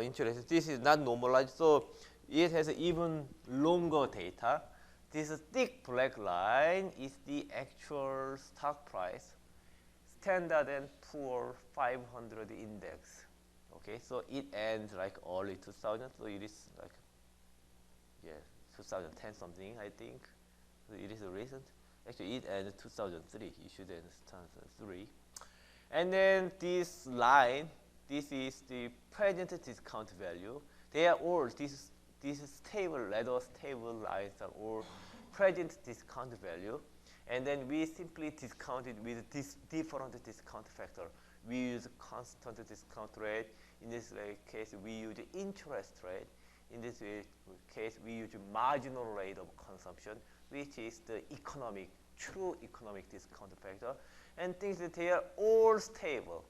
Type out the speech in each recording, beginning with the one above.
interest. This is not normalized, so it has even longer data. This thick black line is the actual stock price, Standard and Poor 500 index. Okay, so it ends like early 2000, so it is like 2010 something, I think. So it is recent. Actually, it ends 2003. Issued in 2003. And then this line, this is the present discount value. They are all these stable lines are all present discount value. And then we simply discount it with this different discount factor. We use constant discount rate. In this case, we use interest rate. In this case, we use marginal rate of consumption, which is the true economic discount factor. And things that they are all stable.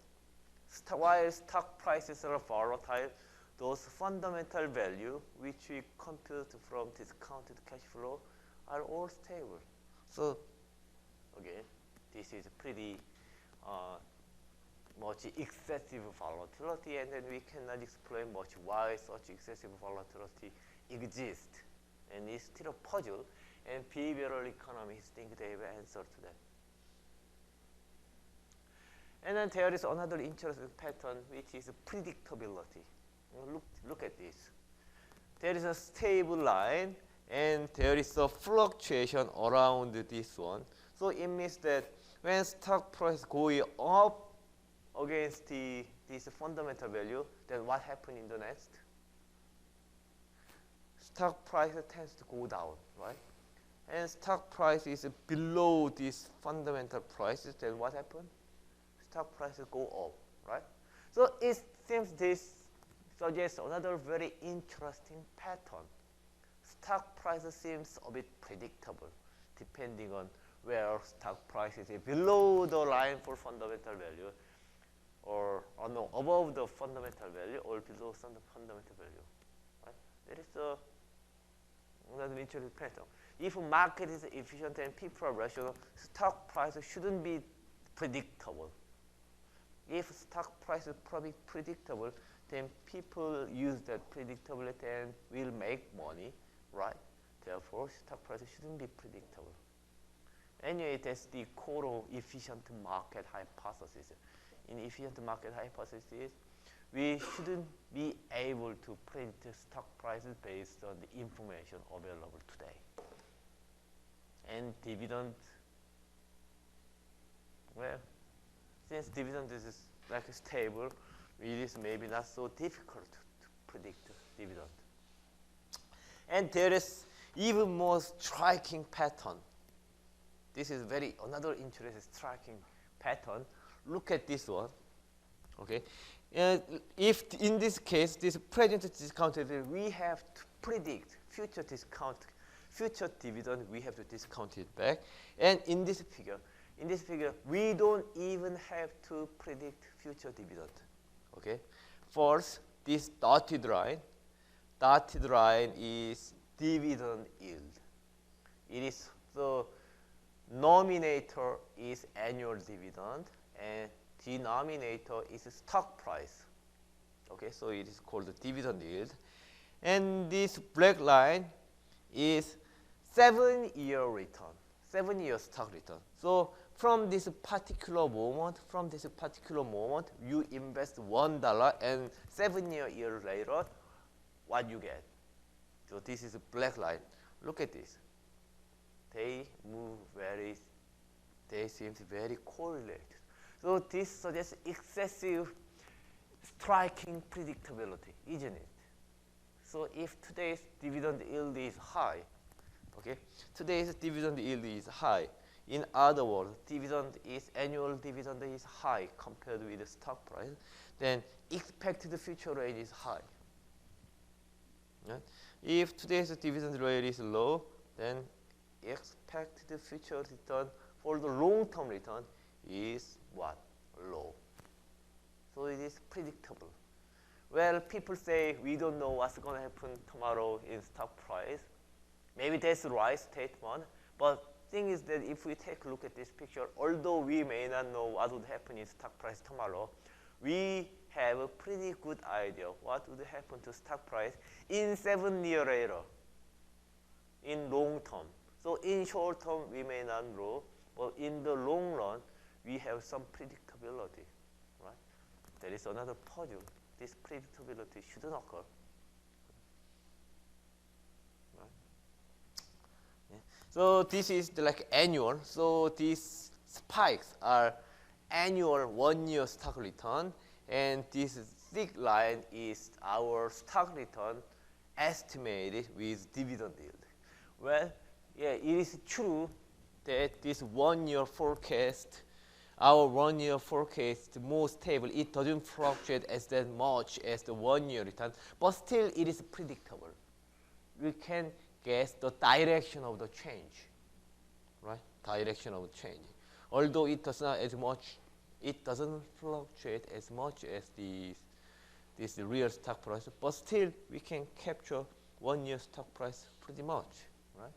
While stock prices are volatile, those fundamental value which we compute from discounted cash flow are all stable. So again, this is pretty much excessive volatility, and then we cannot explain much why such excessive volatility exists. And it's still a puzzle, and behavioral economists think they have an answer to that. And then there is another interesting pattern, which is predictability. Look at this. There is a stable line, and there is a fluctuation around this one. So it means that when stock price going up against this fundamental value, then what happens in the next? Stock price tends to go down, right? And stock price is below this fundamental prices, then what happens? Stock prices go up, right? So it seems this suggests another very interesting pattern. Stock price seems a bit predictable, depending on where stock price is below the line for fundamental value, or no, above the fundamental value, or below some fundamental value. Right? There is another interesting pattern. If market is efficient and people are rational, stock price shouldn't be predictable. If stock price is predictable, then people use that predictability and will make money, right? Therefore, stock price shouldn't be predictable. Anyway, that's the core of efficient market hypothesis. In efficient market hypothesis, we shouldn't be able to predict stock prices based on the information available today. And dividend, well, since dividend is like stable, it is maybe not so difficult to predict dividend. And there is even more striking pattern. This is another interesting striking pattern. Look at this one. Okay, if in this case, this present discounted, we have to predict future dividend, we have to discount it back. And in this figure, we don't even have to predict future dividend. Okay, first, this dotted line is dividend yield. It is the nominator is annual dividend, and denominator is stock price. Okay, so it is called the dividend yield. And this black line is 7-year return, 7-year stock return. So from this particular moment, you invest $1, and 7 years later, what you get? So this is a black line. Look at this. They seem very correlated. So this suggests excessive, striking predictability, isn't it? So if today's dividend yield is high, okay, in other words, annual dividend is high compared with the stock price, then expected future rate is high. Right? If today's dividend rate is low, then expected future return for the long-term return is what? Low. So it is predictable. Well, people say we don't know what's going to happen tomorrow in stock price. Maybe that's the right statement, but thing is that if we take a look at this picture, although we may not know what would happen in stock price tomorrow, we have a pretty good idea what would happen to stock price in 7 years later, in long term. So in short term, we may not know, but in the long run, we have some predictability, right? There is another puzzle. This predictability shouldn't occur. Right? Yeah. So this is like annual. So these spikes are annual 1 year stock return, and this thick line is our stock return estimated with dividend yield. Well, yeah, it is true that this 1 year forecast, our 1 year forecast more stable. It doesn't fluctuate as that much as the 1 year return, but still it is predictable. We can guess the direction of the change, right? Direction of the change. Although it does not as much, it doesn't fluctuate as much as this real stock price, but still we can capture 1 year stock price pretty much, right?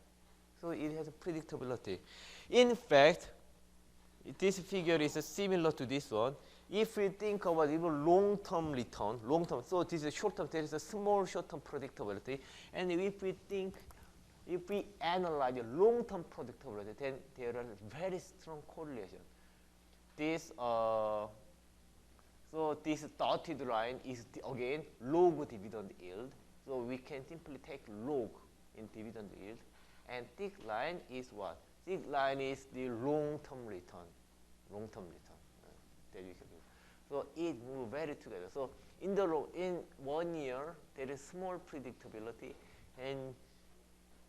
So it has a predictability. In fact, this figure is similar to this one. If we think about even long-term return, long-term, so this is short-term, there is a small short-term predictability. And if we analyze the long-term predictability, then there are very strong correlation. This, so this dotted line is again log dividend yield. So we can simply take log in dividend yield. And thick line is what? Thick line is the long-term return. Long-term return. That you can do. So it move very together. So in 1 year, there is small predictability, and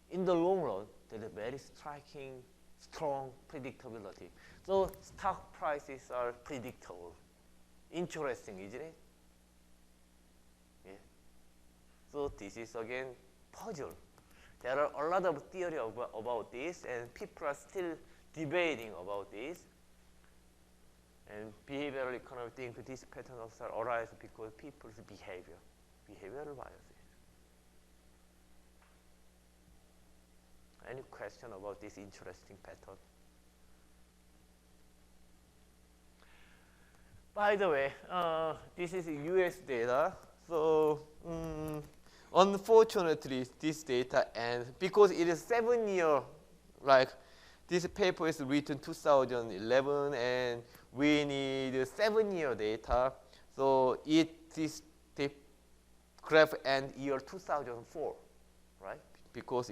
in the long run, there is very striking, strong predictability. So stock prices are predictable. Interesting, isn't it? Yeah. So this is again puzzle. There are a lot of theory about this, and people are still debating about this. And behavioral economists think these patterns arise because people's behavioral biases. Any question about this interesting pattern? By the way, this is US data. So unfortunately, this data ends because it is 7 year, like this paper is written 2011, and we need 7 year data. So the graph end year 2004, right? Because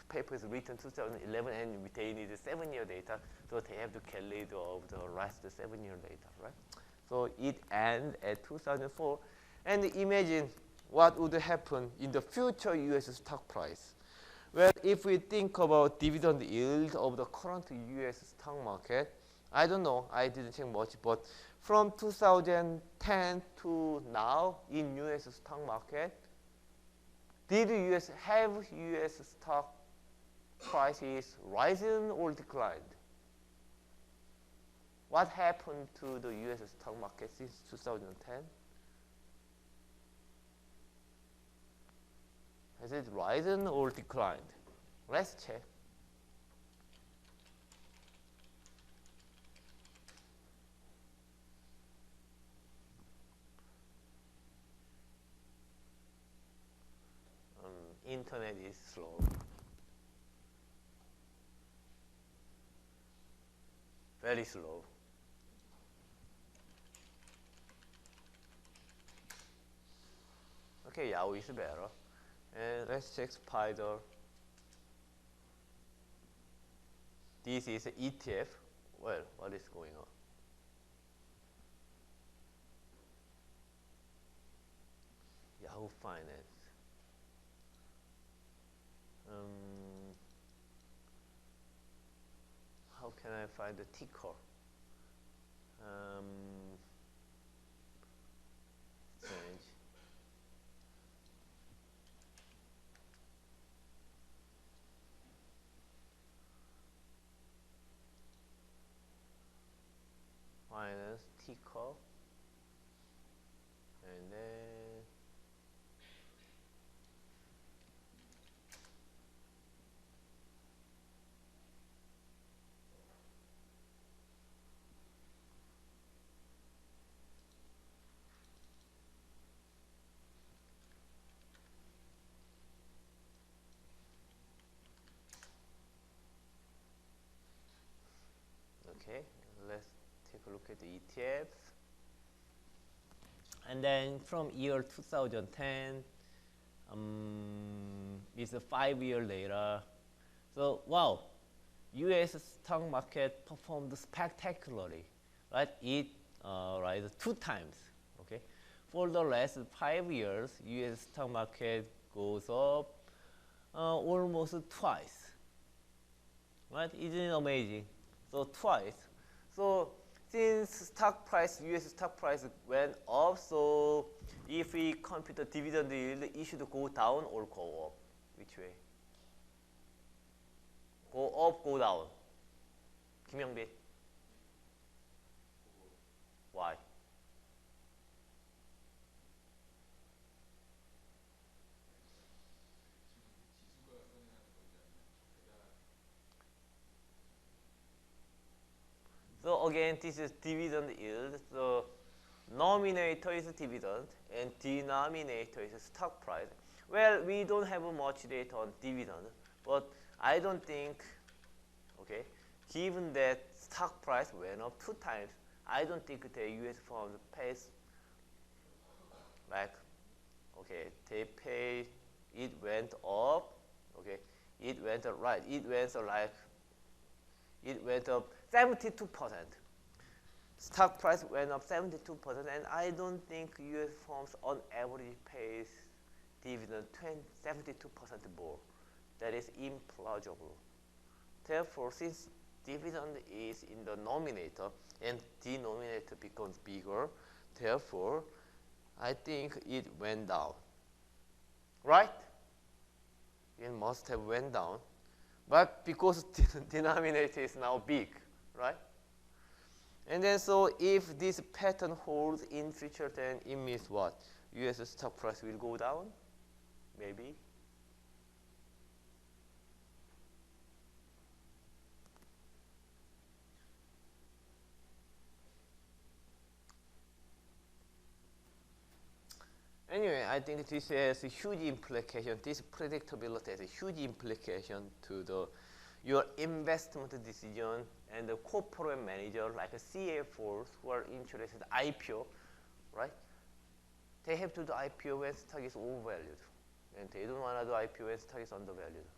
paper is written 2011, and they need 7 year data, so they have to calculate of the rest 7 year data, right? So it ends at 2004, and imagine what would happen in the future U.S. stock price. Well, if we think about dividend yield of the current U.S. stock market, I don't know, I didn't check much, but from 2010 to now in U.S. stock market, did have U.S. stock prices risen or declined? What happened to the U.S. stock market since 2010? Has it risen or declined? Let's check. Internet is slow. Very slow. Okay, Yahoo is better. And let's check Spider. This is an ETF. Well, what is going on? Yahoo Finance. How can I find the ticker? Strange. Finance ticker, and then market ETFs. And then from year 2010, it's a 5 year later. So wow, U.S. stock market performed spectacularly, right? It rise 2 times. Okay, for the last 5 years, U.S. stock market goes up almost twice, right? Isn't it amazing? So twice. So since stock price, U.S. stock price went up, so if we compute the dividend yield, it should go down or go up. Which way? Go up, go down. 김영빈. Why? So again, this is dividend yield. So nominator is dividend and denominator is stock price. Well, we don't have much data on dividend, but I don't think, okay, given that stock price went up 2 times, I don't think the U.S. firms pays like, okay, they pay, it went up, okay, it went up, right, it went like, it went up 72%. Stock price went up 72%, and I don't think U.S. firms on average pays dividend 72% more. That is implausible. Therefore, since dividend is in the nominator and denominator becomes bigger, therefore, I think it went down. Right? It must have went down. But because denominator is now big, right? And then so if this pattern holds in future, then it means what? U.S. stock price will go down? Maybe. Anyway, I think this has a huge implication. This predictability has a huge implication to your investment decision, and the corporate manager, like a CFOs who are interested in IPO, right? They have to do IPO when stock is overvalued, and they don't want to do IPO when stock is undervalued.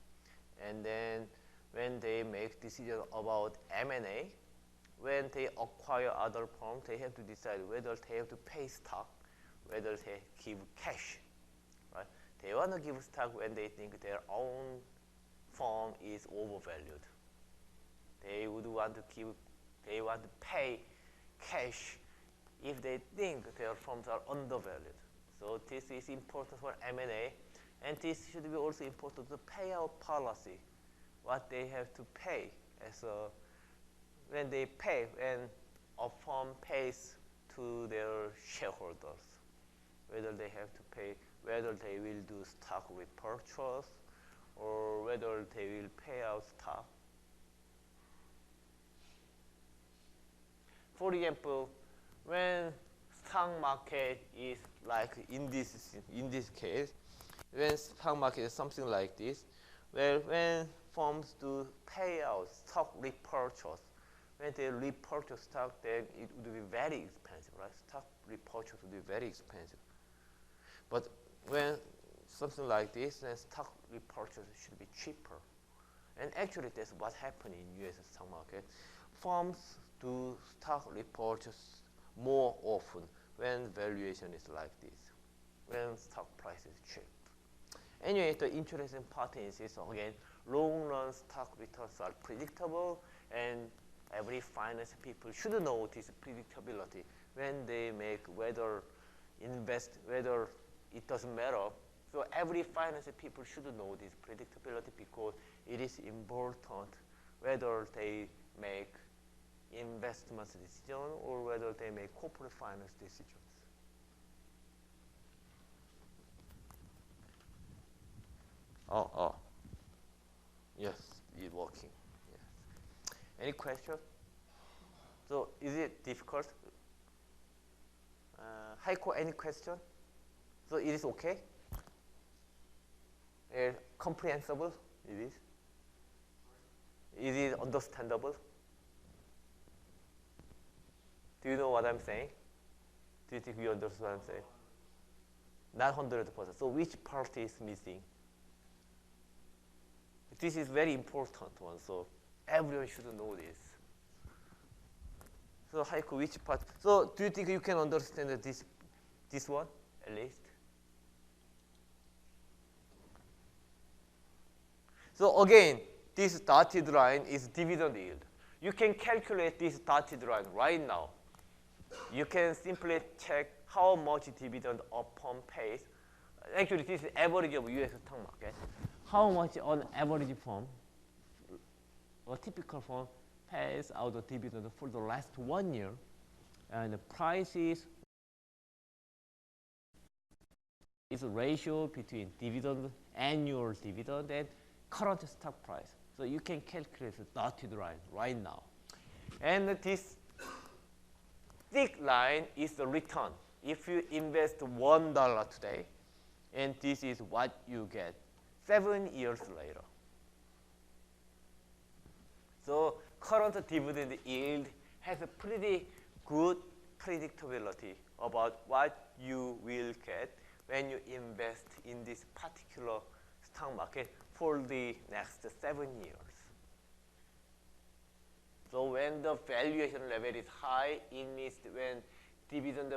And then when they make decision about M&A, when they acquire other firms, they have to decide whether they have to pay stock, whether they give cash, right? They want to give stock when they think their own firm is overvalued. They would want to give, they want to pay cash if they think their firms are undervalued. So this is important for M&A, and this should be also important to payout policy, what they have to pay as a, when they pay, when a firm pays to their shareholders, whether they have to pay, whether they will do stock repurchase, or whether they will pay out stock. For example, when stock market is like in this case, when stock market is something like this, well, when firms do payout stock repurchase, when they repurchase stock, then it would be very expensive, right? Stock repurchase would be very expensive. But when something like this, then stock repurchase should be cheaper. And actually, that's what happened in U.S. stock market. Firms do stock repurchase more often when valuation is like this, when stock price is cheap. Anyway, the interesting part is again, long-run stock returns are predictable, and every finance people should know this predictability when they make whether invest, whether it doesn't matter. So every finance people should know this predictability because it is important whether they make investment decision or whether they make corporate finance decisions. Yes, it's working. Yes. Any question? So is it difficult? Heiko, any question? So it is okay? Comprehensible? It is? Is it understandable? Do you know what I'm saying? Do you think you understand what I'm saying? Not 100%. So which part is missing? This is very important one. So everyone should know this. So Haiku, which part? So do you think you can understand this one at least? So again, this dotted line is dividend yield. You can calculate this dotted line right now. You can simply check how much dividend a firm pays. Actually, this is average of U.S. stock market. How much on average firm, a typical firm, pays out the dividend for the last 1 year, and the price is a ratio between dividend, annual dividend, and current stock price. So you can calculate the dotted line right now. And this thick line is the return. If you invest $1 today, and this is what you get 7 years later. So current dividend yield has a pretty good predictability about what you will get when you invest in this particular stock market for the next 7 years. So when the valuation level is high, it means when dividend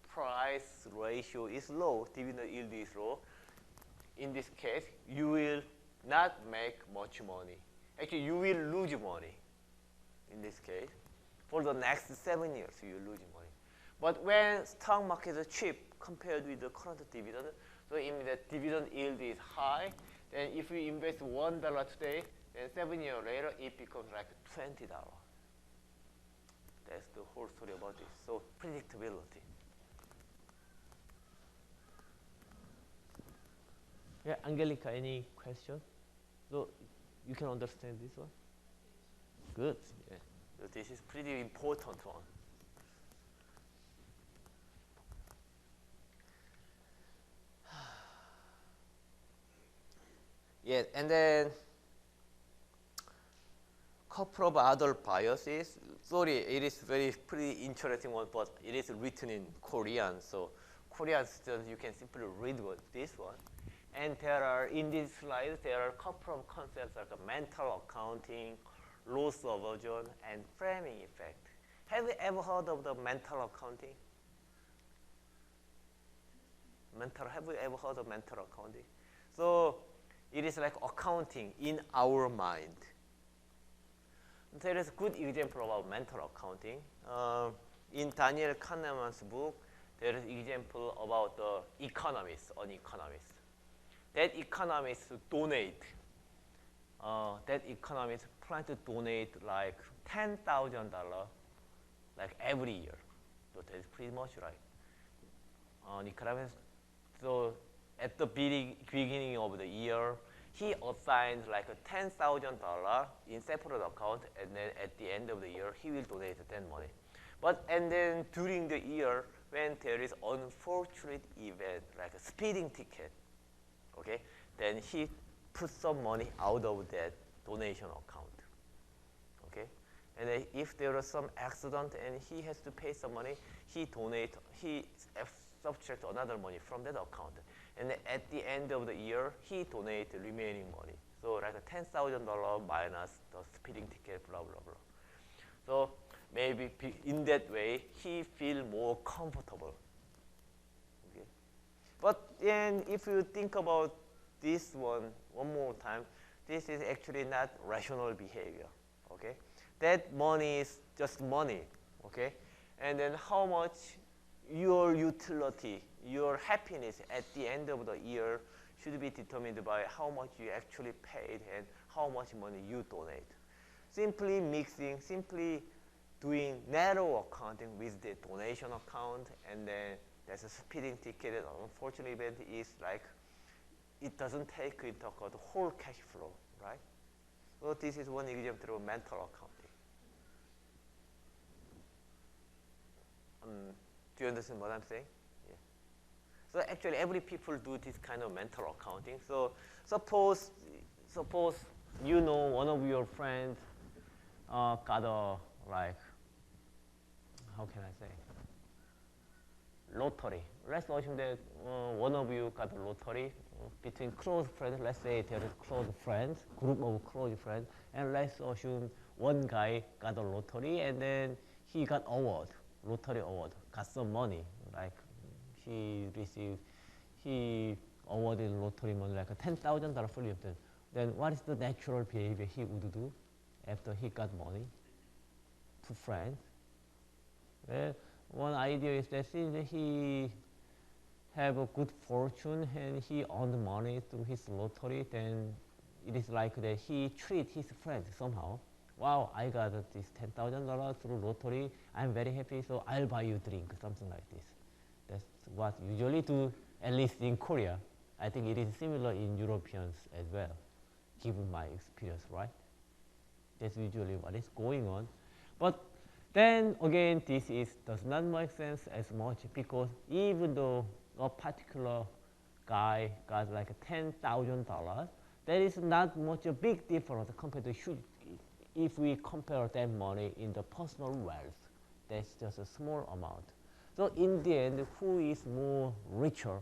price ratio is low, dividend yield is low. In this case, you will not make much money. Actually, you will lose money in this case. For the next 7 years, you will lose money. But when stock market is cheap compared with the current dividend, so it means that dividend yield is high. Then if you invest $1 today, then 7 years later, it becomes like $20. That's the whole story about this. So predictability. Yeah, Angelica, any question? So you can understand this one? Good. Yeah. So this is pretty important one. Yeah, and then couple of other biases. Sorry, it is pretty interesting one, but it is written in Korean. So Korean students, you can simply read this one. And there are, in this slide, there are a couple of concepts like mental accounting, loss aversion, and framing effect. Have you ever heard of the mental accounting? Have you ever heard of mental accounting? So it is like accounting in our mind. There is a good example about mental accounting. In Daniel Kahneman's book, there is an example about the economist, an economist. That economist donate, that economist plan to donate like $10,000 like every year. So that's pretty much right. Economist, so at the beginning of the year, he assigned like $10,000 in separate account, and then at the end of the year, he will donate that money. And then during the year, when there is unfortunate event like a speeding ticket, okay, then he puts some money out of that donation account, okay. And then if there is some accident and he has to pay some money, he subtract another money from that account. And then at the end of the year, he donates the remaining money. So like a $10,000 minus the speeding ticket, blah, blah, blah. So maybe in that way, he feels more comfortable. Okay? But then if you think about this one more time, this is actually not rational behavior. Okay? That money is just money. Okay? And then how much your utility, your happiness at the end of the year should be determined by how much you actually paid and how much money you donate. Simply mixing, simply doing narrow accounting with the donation account, and then there's a speeding ticket, and unfortunate event is like, it doesn't take into account the whole cash flow, right? So this is one example of mental accounting. Do you understand what I'm saying? Yeah. So actually, every people do this kind of mental accounting. So suppose you know one of your friends got a like how can I say? Lottery. Let's assume that one of you got a lottery between close friends. Let's say there is close friends, group of close friends, and let's assume one guy got a lottery and then he got award, lottery award, got some money, like he awarded lottery money like $10,000 for Lipton. Then what is the natural behavior he would do after he got money to friends? Well, one idea is that since he have a good fortune and he earned money through his lottery, then it is like that he treat his friends somehow. Wow, I got this $10,000 through lottery. I'm very happy, so I'll buy you a drink, something like this. That's what usually do, at least in Korea. I think it is similar in Europeans as well, given my experience, right? That's usually what is going on. But then again, does not make sense as much because even though a particular guy got like $10,000, there is not much a big difference compared to if we compare that money in the personal wealth. That's just a small amount. So in the end, who is richer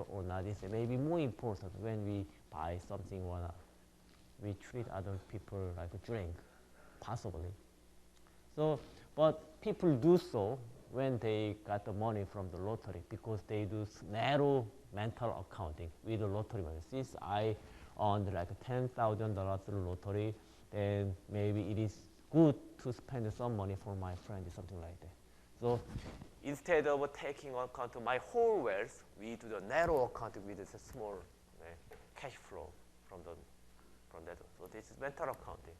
or not is maybe more important when we buy something we treat other people like a drink, possibly. So, but people do so when they got the money from the lottery because they do narrow mental accounting with the lottery money. Since I earned like $10,000 through lottery, then maybe it is good to spend some money for my friend, something like that. So instead of taking account of my whole wealth, we do the narrow accounting with a small cash flow from that. So this is mental accounting.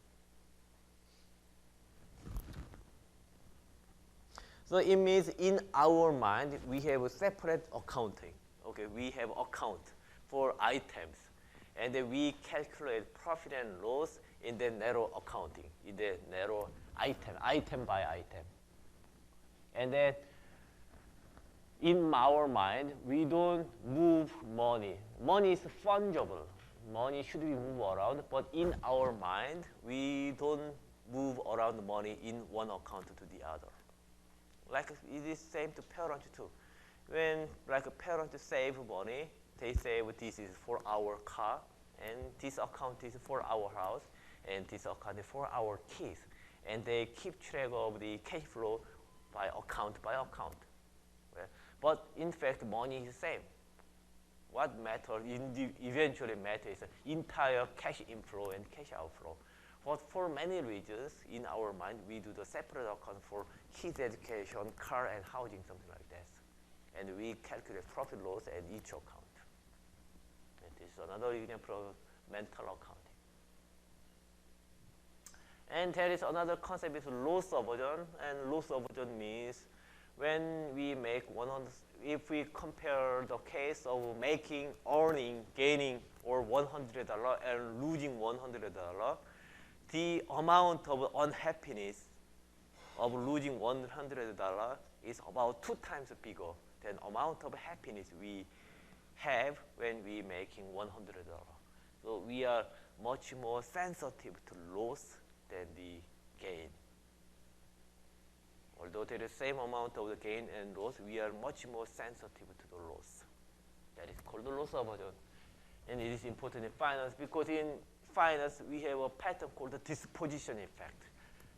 So it means in our mind we have a separate accounting. Okay, we have account for items, and then we calculate profit and loss in the narrow accounting, in the narrow item by item. And then in our mind, we don't move money. Money is fungible. Money should be moved around, but in our mind, we don't move around money in one account to the other. Like it is same to parents too. When like a parent save money, they say this is for our car, and this account is for our house, and this account is for our kids. And they keep track of the cash flow by account. Right? But in fact, money is the same. What matters, eventually matters, is the entire cash inflow and cash outflow. But for many reasons, in our mind, we do the separate account for kids' education, car, and housing, something like that. And we calculate profit loss at each account. And this is another example of mental accounting. And there is another concept is loss aversion. And loss aversion means when we make if we compare the case of gaining or $100 and losing $100, the amount of unhappiness of losing $100 is about 2 times bigger than amount of happiness we have when we making $100. So we are much more sensitive to loss than the gain. Although there is the same amount of the gain and loss, we are much more sensitive to the loss. That is called the loss aversion. And it is important in finance because in finance we have a pattern called the disposition effect.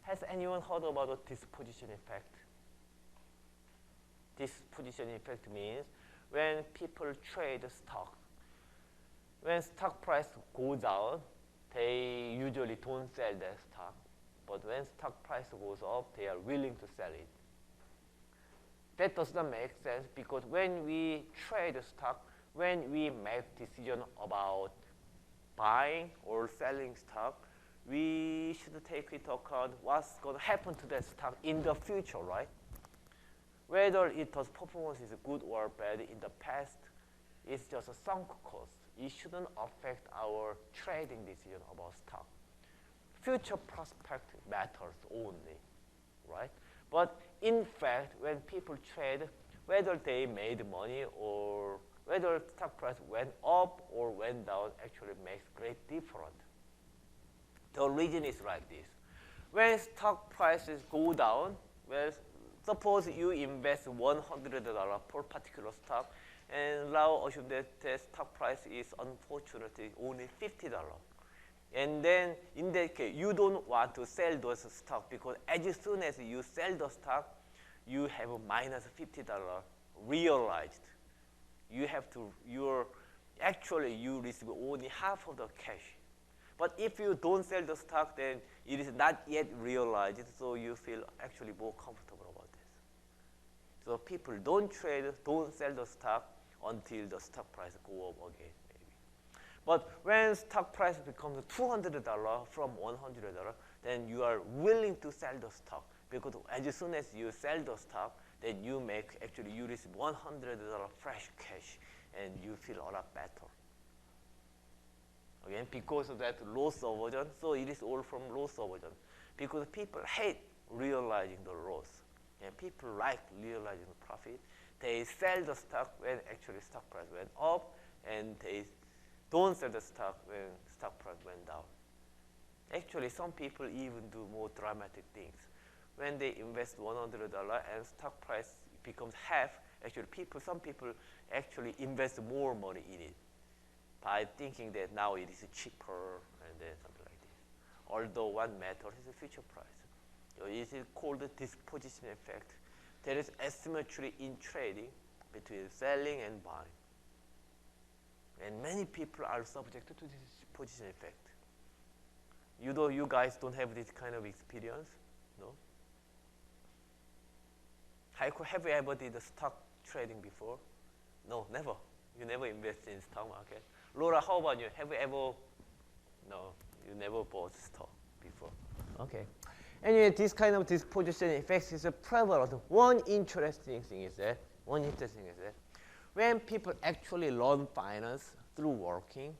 Has anyone heard about the disposition effect? Disposition effect means when people trade stock, when stock price goes down, they usually don't sell their stock. But when stock price goes up, they are willing to sell it. That does not make sense because when we trade stock, when we make decision about buying or selling stock, we should take into account what's going to happen to that stock in the future, right? Whether its performance is good or bad in the past, it's just a sunk cost. It shouldn't affect our trading decision about stock. Future prospect matters only, right? But in fact, when people trade, whether they made money or whether stock price went up or went down actually makes great difference. The reason is like this. When stock prices go down, well, Suppose you invest $100 per particular stock, and now assume that the stock price is unfortunately only $50. And then in that case, you don't want to sell those stock because as soon as you sell the stock, you have a minus $50 realized. You have to, actually you receive only half of the cash. But if you don't sell the stock, then it is not yet realized, so you feel actually more comfortable about this. So people don't trade, don't sell the stock until the stock price go up again, maybe. But when stock price becomes $200 from $100, then you are willing to sell the stock, because as soon as you sell the stock, then you receive $100 fresh cash, and you feel a lot better. Again, because of that loss aversion, so it is all from loss aversion. Because people hate realizing the loss, and people like realizing the profit. They sell the stock when actually stock price went up, and they don't sell the stock when stock price went down. Actually, some people even do more dramatic things. When they invest $100 and stock price becomes half, actually some people actually invest more money in it by thinking that now it is cheaper and then something like this. Although what matters is the future price. So it is called the disposition effect. There is asymmetry in trading between selling and buying. And many people are subject to this disposition effect. You guys don't have this kind of experience, no? Have you ever did stock trading before? No, never. You never invested in stock market. Laura, how about you? Have you ever? No, you never bought stock before. Okay. Anyway, this kind of disposition effects is prevalent. One interesting thing is that when people actually learn finance through working,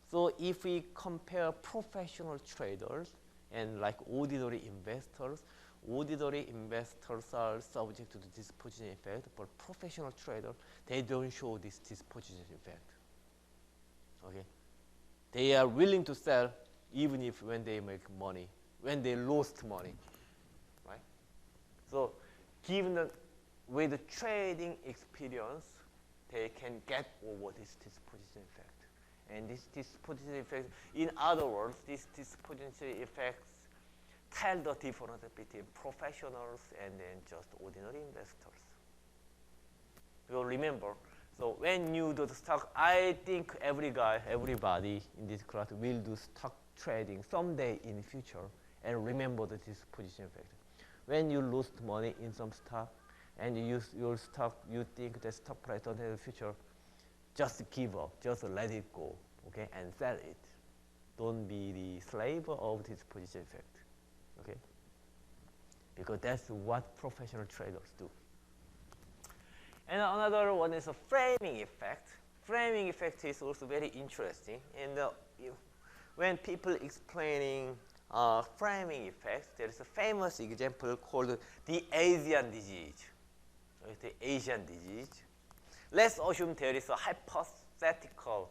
so if we compare professional traders and like ordinary investors are subject to the disposition effect, but professional traders, they don't show this disposition effect. Okay? They are willing to sell even if when they make money, when they lost money, right? So given that with the trading experience, they can get over this disposition effect. And this disposition effect, in other words, this disposition effects tell the difference between professionals and then just ordinary investors. Because remember, so when you do the stock, I think everybody in this class will do stock trading someday in the future, and remember the disposition effect. When you lose money in some stock and you use your stock, you think the stock price don't have a future, just give up, just let it go, okay, and sell it. Don't be the slave of this disposition effect. Okay? Because that's what professional traders do. And another one is a framing effect. Framing effect is also very interesting. And when people explaining framing effects, there is a famous example called the Asian disease. The Asian disease. Let's assume there is a hypothetical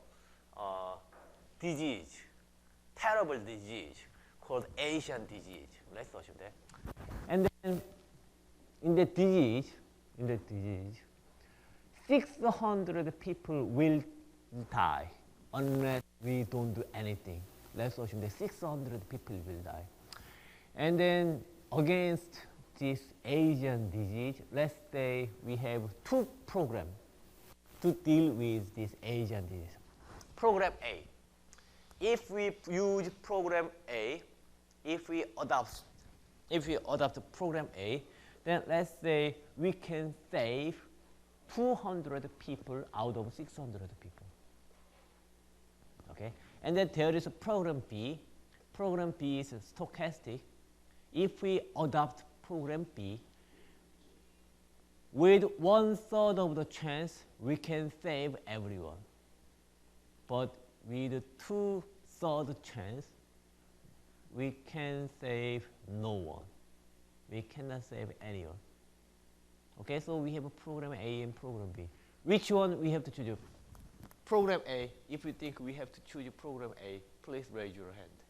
disease, terrible disease, called Asian disease. Let's assume that. And then in the disease, 600 people will die unless we don't do anything. Let's assume that 600 people will die. And then against this Asian disease, let's say we have 2 programs to deal with this Asian disease. Program A. If we use program A, if we adopt program A, then let's say we can save 200 people out of 600 people. Okay? And then there is a program B. Program B is stochastic. If we adopt program B, with 1/3 of the chance, we can save everyone. But with 2/3 chance, we can save no one. We cannot save anyone. Okay, so we have a program A and program B. Which one we have to choose? Program A, if you think we have to choose program A, please raise your hand.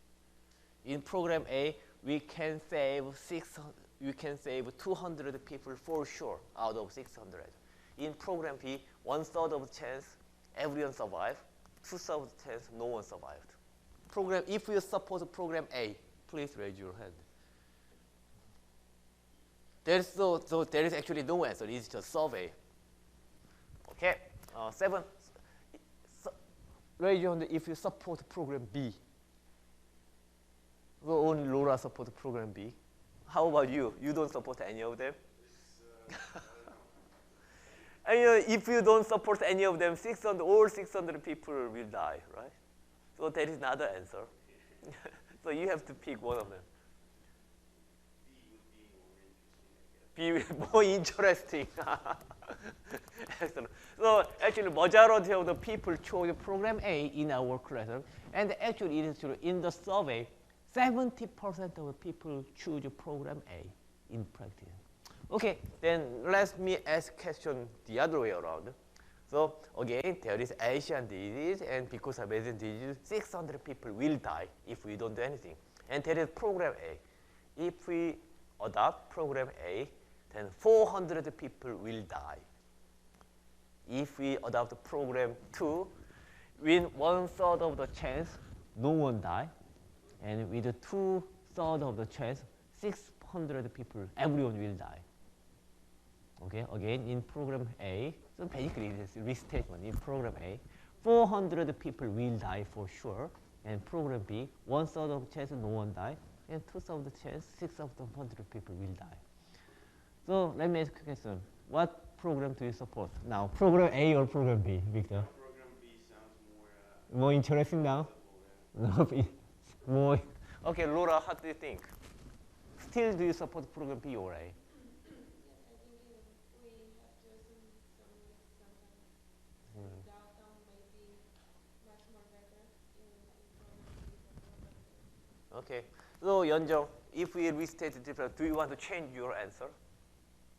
In program A, we can save you can save 200 people for sure out of 600. In program B, 1/3 of the chance everyone survived, 2/3 of the chance no one survived. Program, if you support program A, please raise your hand. So there is actually no answer. It's just survey. Okay, 7. Raise your hand if you support program B. So only Laura supports program B. How about you? You don't support any of them? And if you don't support any of them, all 600 people will die, right? So that is not the answer. So you have to pick one of them. B would be more interesting. Excellent. So actually, majority of the people chose program A in our classroom, and actually, it is true in the survey, 70% of the people choose program A in practice. Okay, then let me ask question the other way around. So again, there is Asian disease, and because of Asian disease, 600 people will die if we don't do anything. And there is program A. If we adopt program A, then 400 people will die. If we adopt program 2, with 1/3 of the chance, no one die. And with 2/3 of the chance, 600 people, everyone will die. Okay, again, in program A, so basically it is restatement. In program A, 400 people will die for sure. And program B, 1/3 of the chance, no one die. And 2/3 of the chance, 600 people will die. So let me ask a question. What program do you support now? Program A or program B, Victor? Program B sounds More interesting now? No, more. Okay, Laura, what do you think? Still, do you support program B or A? I think we have to assume some risk sometimes. The outcome might be much more better in program B than program A. Okay. So, Yeonjung, if we restate it different, do you want to change your answer?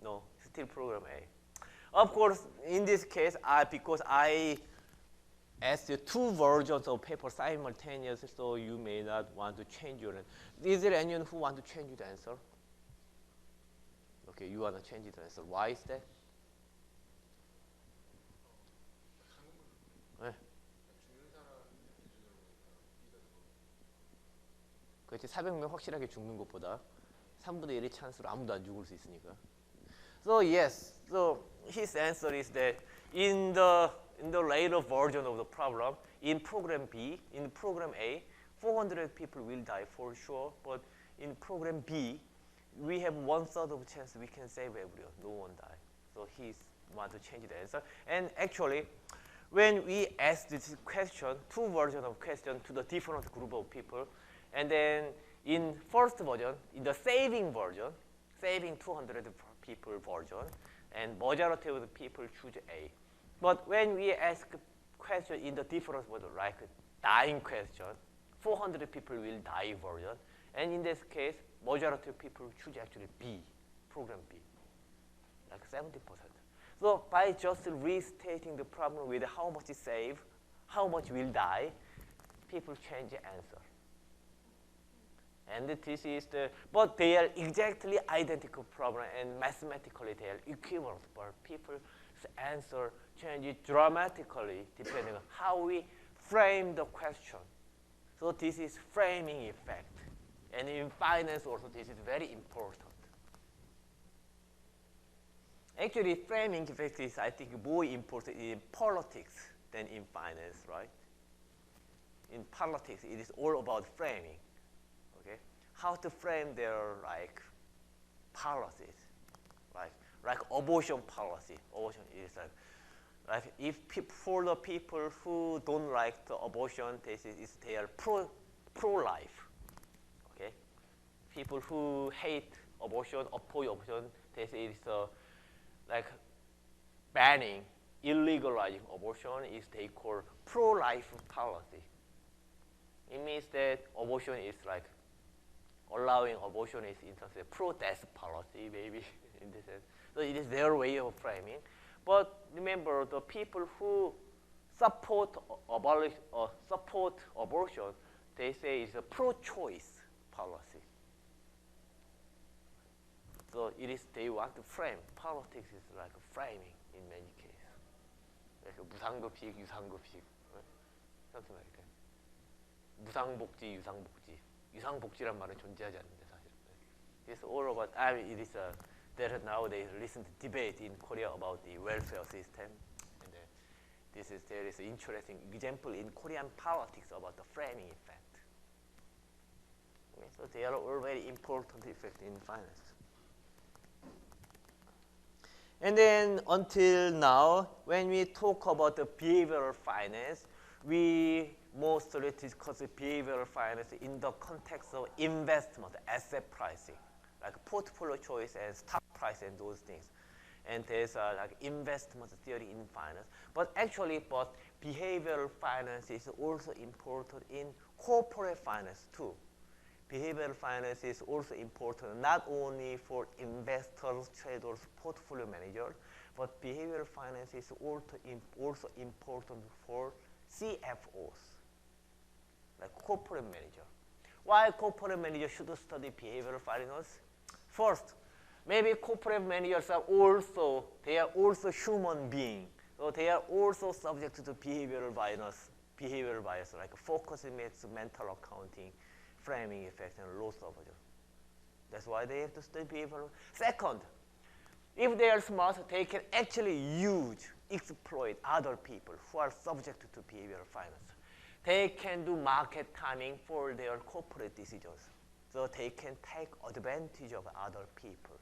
No, still program A. Of course, in this case, because I asked you 2 versions of paper simultaneously, so you may not want to change your answer. Is there anyone who want to change the answer? Okay, you want to change the answer. Why is that? 네. 그렇지, 400명 확실하게 죽는 것보다 3분의 1의 찬스로 아무도 안 죽을 수 있으니까. So yes, so his answer is that in the later version of the problem, in program B, in program A, 400 people will die for sure, but in program B, we have 1/3 of chance we can save everyone, no one die. So he want to change the answer. And actually, when we asked this question, 2 versions of question to the different group of people, and then in first version, in the saving version, saving 200 people version, and majority of the people choose A. But when we ask question in the different version, like dying question, 400 people will die version, and in this case, majority of people choose actually B, program B, like 70%. So by just restating the problem with how much is saved, how much will die, people change the answer. And this is but they are exactly identical problem, and mathematically they are equivalent, but people's answer changes dramatically depending on how we frame the question. So this is framing effect. And in finance also this is very important. Actually, framing effect is, I think, more important in politics than in finance, right? In politics, it is all about framing. Okay, how to frame their policies, like abortion policy. Abortion is like if for the people who don't like the abortion, they are pro-life. Okay, people who hate abortion, oppose abortion, they say it's like banning, illegalizing abortion is they call pro-life policy. It means that abortion is like allowing abortion is in terms of pro-death policy, maybe in this sense. So it is their way of framing. But remember, the people who support abortion, they say it's a pro-choice policy. So it is they want to frame. Politics is like framing in many cases. Like 무상급식, 유상급식, right? Something like that. 무상복지, 유상복지. 유상복지란 말은 존재하지 않는데 사실. It's all about. I mean, it is there nowadays recent debate in Korea about the welfare system, and there is an interesting example in Korean politics about the framing effect. Okay, so they are all very important effects in finance. And then until now, when we talk about the behavioral finance, we mostly discuss behavioral finance in the context of investment, asset pricing, like portfolio choice and stock price and those things. And there's like investment theory in finance. But actually, behavioral finance is also important in corporate finance too. Behavioral finance is also important not only for investors, traders, portfolio managers, but behavioral finance is also important for CFOs, like corporate manager. Why corporate managers should study behavioral finance? First, maybe corporate managers are also human beings, so they are also subject to behavioral bias, like focus limits, mental accounting, framing effect, and loss of it. That's why they have to study behavioral. Second, if they are smart, they can actually exploit other people who are subject to behavioral finance. They can do market timing for their corporate decisions. So they can take advantage of other people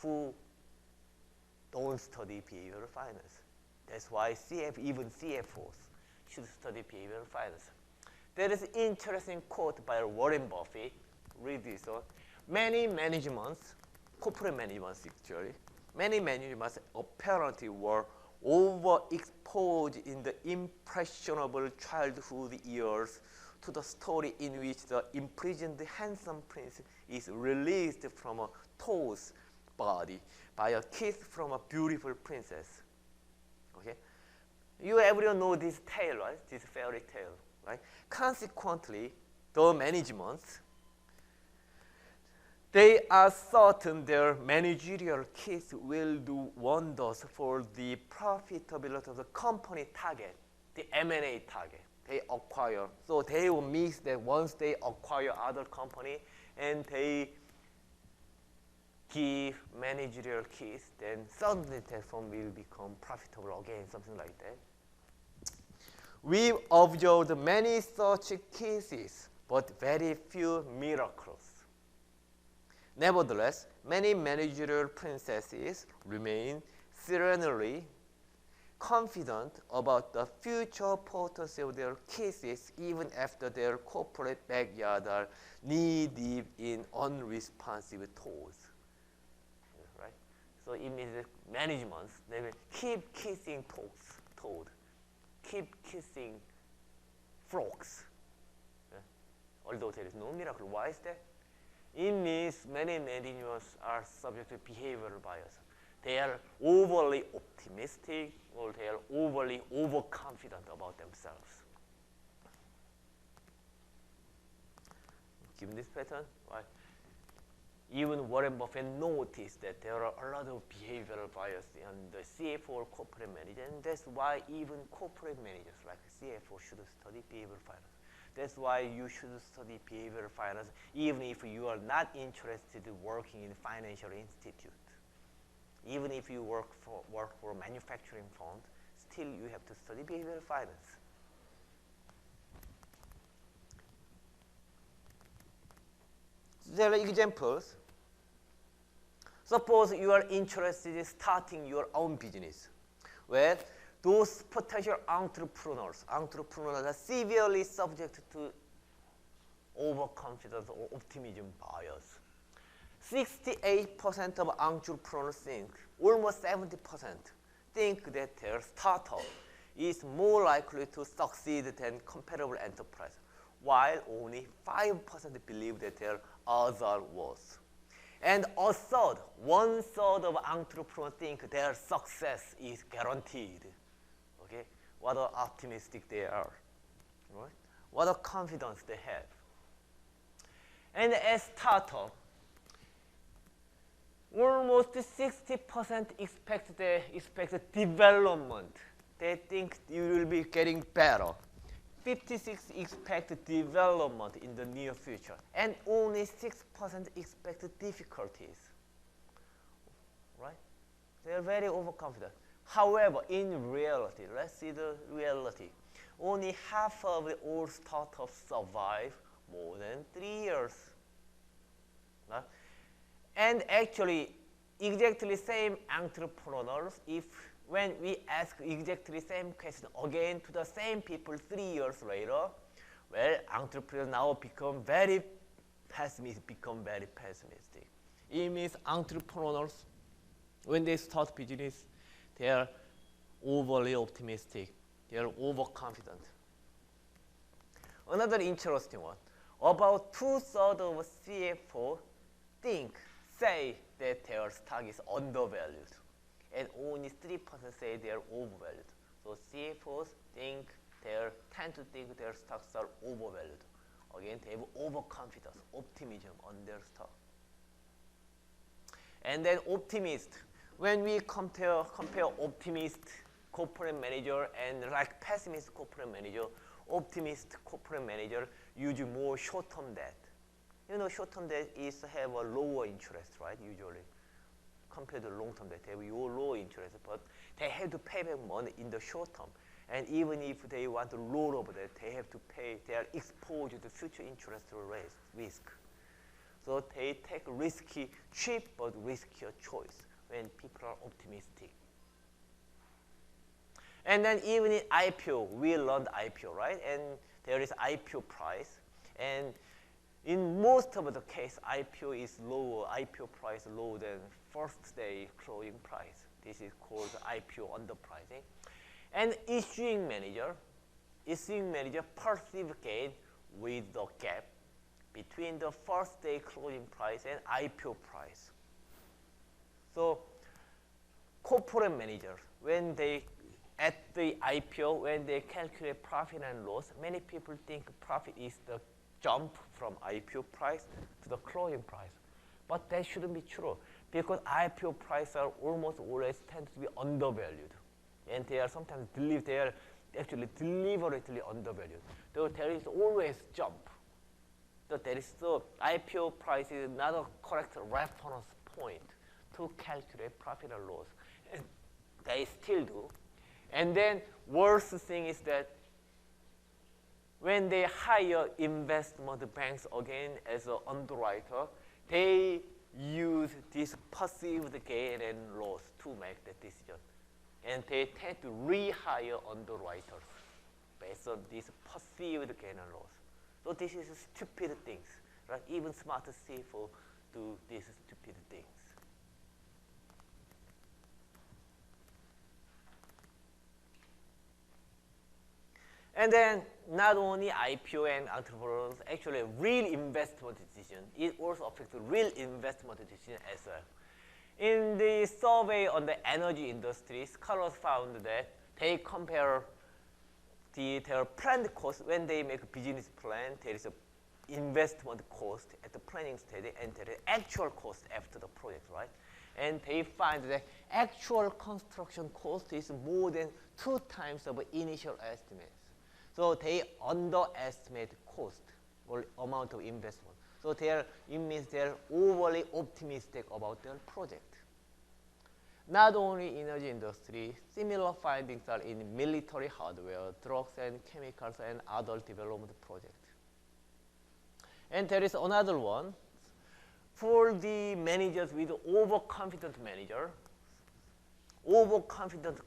who don't study behavioral finance. That's why even CFOs should study behavioral finance. There is an interesting quote by Warren Buffett. Read this one. Many managements, corporate managements actually, many managements apparently were overexposed in the impressionable childhood years to the story in which the imprisoned handsome prince is released from a toast body by a kiss from a beautiful princess. Okay, everyone know this tale, right? This fairy tale, right? Consequently, the managements, they are certain their managerial kiss will do wonders for the profitability of the company target, the M&A target they acquire. So they will miss that once they acquire other company and they give managerial kiss, then suddenly that firm will become profitable again, something like that. We observed many such cases, but very few miracles. Nevertheless, many managerial princesses remain serenely confident about the future potency of their cases even after their corporate backyard are knee-deep in unresponsive toads. Right? So it means that managements, they will keep kissing toad, keep kissing frogs. Although there is no miracle. Why is that? It means many managements are subject to behavioral bias. They are overly optimistic or they are overly overconfident about themselves. Given this pattern, right? Even Warren Buffett noticed that there are a lot of behavioral bias in the CFO or corporate manager, and that's why even corporate managers like CFO should study behavioral finance. That's why you should study behavioral finance even if you are not interested in working in a financial institute. Even if you work for a manufacturing fund, still you have to study behavioral finance. There are examples. Suppose you are interested in starting your own business. Well, those potential entrepreneurs are severely subject to overconfidence or optimism bias. 68% of entrepreneurs think, almost 70% think that their startup is more likely to succeed than comparable enterprise, while only 5% believe that their odds are worse. And one-third of entrepreneurs think their success is guaranteed. Okay, what optimistic they are, right? What a confidence they have. And as startup, almost 60% expect development. They think you will be getting better. 56 expect development in the near future, and only 6% expect difficulties. Right? They are very overconfident. However, in reality, let's see the reality. Only half of all startups survive more than 3 years. Right? And actually, exactly same entrepreneurs, when we ask exactly same question again to the same people 3 years later, well, entrepreneurs now become very pessimistic. It means entrepreneurs, when they start business, they are overly optimistic. They are overconfident. Another interesting one. About 2/3 of CFO say that their stock is undervalued, and only 3% say they are overvalued. So CFOs tend to think their stocks are overvalued. Again, they have overconfidence, optimism on their stock. And then optimist. When we compare optimist corporate manager and like pessimist corporate manager, optimist corporate manager use more short-term debt. You know, short-term debt have a lower interest, right? Usually, compared to long-term debt, they have lower interest, but they have to pay back money in the short term. And even if they want to roll over that, they have to pay. They are exposed to future interest risk. So they take cheap but riskier choice when people are optimistic. And then even in IPO, we learned IPO, right? And there is IPO price. And in most of the case, IPO price lower than first day closing price. This is called IPO underpricing. And issuing manager perceive gain with the gap between the first day closing price and IPO price. So corporate managers, at the IPO, when they calculate profit and loss, many people think profit is the jump from IPO price to the closing price. But that shouldn't be true, because IPO prices are almost always tend to be undervalued. And they are sometimes actually deliberately undervalued. So there is always jump. So IPO price is not a correct reference point to calculate profit and loss. And they still do. And then worst thing is that when they hire investment banks again as an underwriter, they use this perceived gain and loss to make the decision. And they tend to rehire underwriters based on this perceived gain and loss. So this is stupid things, right? Even smarter CFO do these stupid things. And then not only IPO and entrepreneurs, actually real investment decision, it also affects real investment decision as well. In the survey on the energy industry, scholars found that they compare their planned cost when they make a business plan. There is an investment cost at the planning stage, and there is actual cost after the project, right? And they find that actual construction cost is more than 2 times of initial estimates. So they underestimate cost or amount of investment. So it means they're overly optimistic about their project. Not only energy industry, similar findings are in military hardware, drugs and chemicals, and other development projects. And there is another one. For the managers with overconfident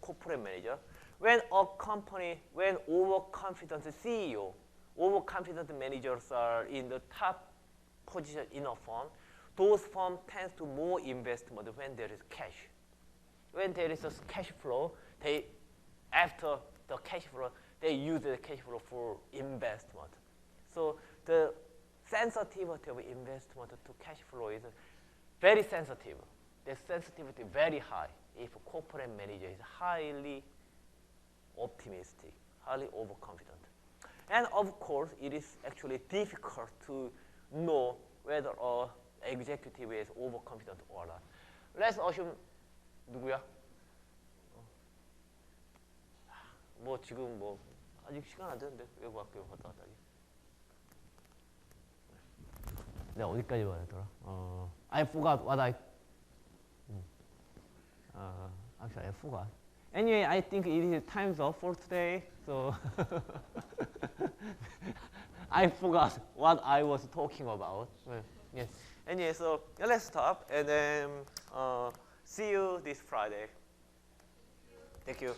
corporate manager, when overconfident CEO, overconfident managers are in the top position in a firm, those firms tend to more investment when there is cash. When there is a cash flow, after the cash flow, they use the cash flow for investment. So the sensitivity of investment to cash flow is very sensitive. The sensitivity is very high if a corporate manager is highly optimistic, highly overconfident. And of course, it is actually difficult to know whether an executive is overconfident or not. Let's assume 누구야? 뭐 지금 뭐 아직 시간 안 됐는데 외부학교 갔다 왔다니. 내가 어디까지 봐야 되더라? I forgot what actually I forgot. Anyway, I think it is time's up for today. So I forgot what I was talking about. Yes. Anyway, so let's stop and then see you this Friday. Thank you.